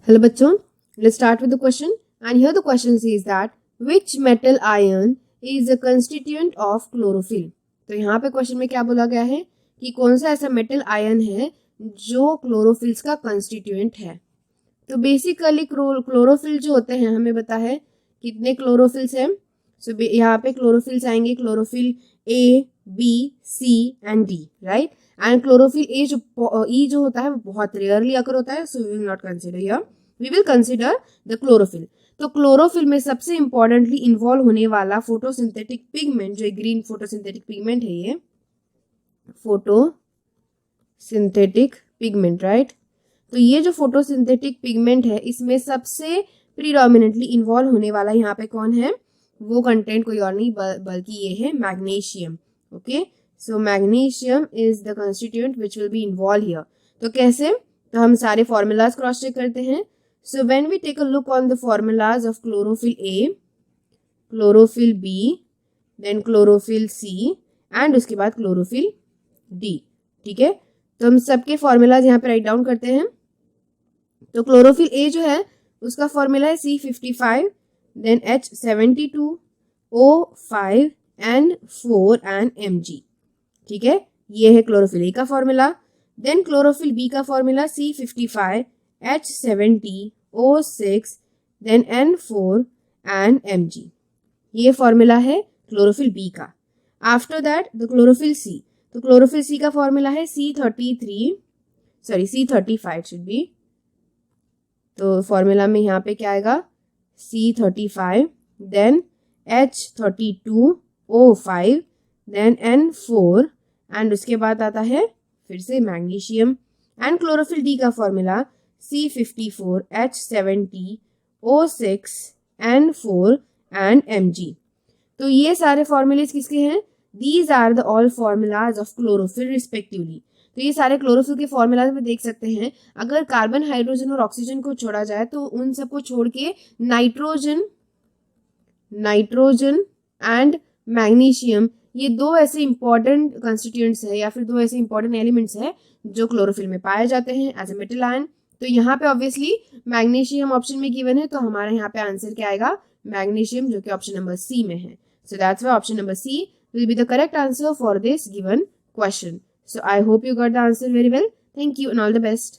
Hello बच्चों, let's start with the question. And here the question says that which metal ion is a constituent of chlorophyll. तो यहाँ पे question में क्या बोला गया है कि कौन सा ऐसा मेटल आयन है जो क्लोरोफिल्स का कंस्टिट्यूएंट है. तो बेसिकली क्लोरोफिल जो होते हैं हमें पता है कितने क्लोरोफिल्स हैं. सो यहाँ पे क्लोरोफिल्स आएंगे, chlorophyll A, B, C and D, right. And chlorophyll A जो होता है वो बहुत रेयरली अकर होता है, so we will not consider here, we will consider the chlorophyll. तो क्लोरोफिल में सबसे इंपॉर्टेंटली इन्वॉल्व होने वाला फोटोसिंथेटिक पिगमेंट, जो ग्रीन फोटोसिंथेटिक पिगमेंट है, ये फोटोसिंथेटिक पिगमेंट, राइट. तो ये जो फोटोसिंथेटिक पिगमेंट है इसमें सबसे प्रीडोमिनेंटली इन्वॉल्व होने वाला यहाँ पे कौन है, वो कंटेंट कोई और नहीं बल्कि ये है magnesium. Okay, so magnesium is the constituent which will be involve here. तो कैसे, तो हम सारे फॉर्मूलाज क्रॉस चेक करते हैं. So when we take a look on the formulas of chlorophyll a, chlorophyll b, then chlorophyll c and उसके बाद chlorophyll D. ठीक है, तो हम सबके फॉर्मूलाज यहाँ पे राइट डाउन करते हैं. तो क्लोरोफिल ए जो है उसका फॉर्मूला है C55, then H72O5N4 and Mg. ठीक है, ये है क्लोरोफिल ए का फॉर्मूला. देन क्लोरोफिल बी का formula C55 H70O6 then N4 and Mg. ये फॉर्मूला है क्लोरोफिल बी का. After that the chlorophyll c, तो क्लोरोफिल सी का फॉर्मूला है C35 शुड बी. तो फॉर्मूला में यहाँ पे क्या आएगा, C35 then H32O5 then N4 and उसके बाद आता है फिर से मैग्नीशियम. एंड क्लोरोफिल डी का formula C54 H70O6 N4 and Mg. तो ये सारे फॉर्मूलेज किसके हैं, these are the all formulas of chlorophyll respectively. तो ये सारे क्लोरोफिल के फॉर्मूलाज में देख सकते हैं. अगर कार्बन, हाइड्रोजन और ऑक्सीजन को छोड़ा जाए तो उन सबको छोड़ के नाइट्रोजन एंड मैग्नीशियम, ये दो ऐसे इंपॉर्टेंट कंस्टिट्यूएंट्स है या फिर दो ऐसे इंपॉर्टेंट एलिमेंट्स है जो क्लोरोफिल में पाए जाते हैं एज ए मेटल आयन. तो यहाँ पे ऑब्वियसली मैग्नीशियम ऑप्शन में गिवन है, तो हमारा यहाँ पे आंसर क्या आएगा, मैग्नीशियम, जो कि ऑप्शन नंबर सी में है. So that's why option number c will be the correct answer for this given question. So I hope you got the answer very well. Thank you and all the best.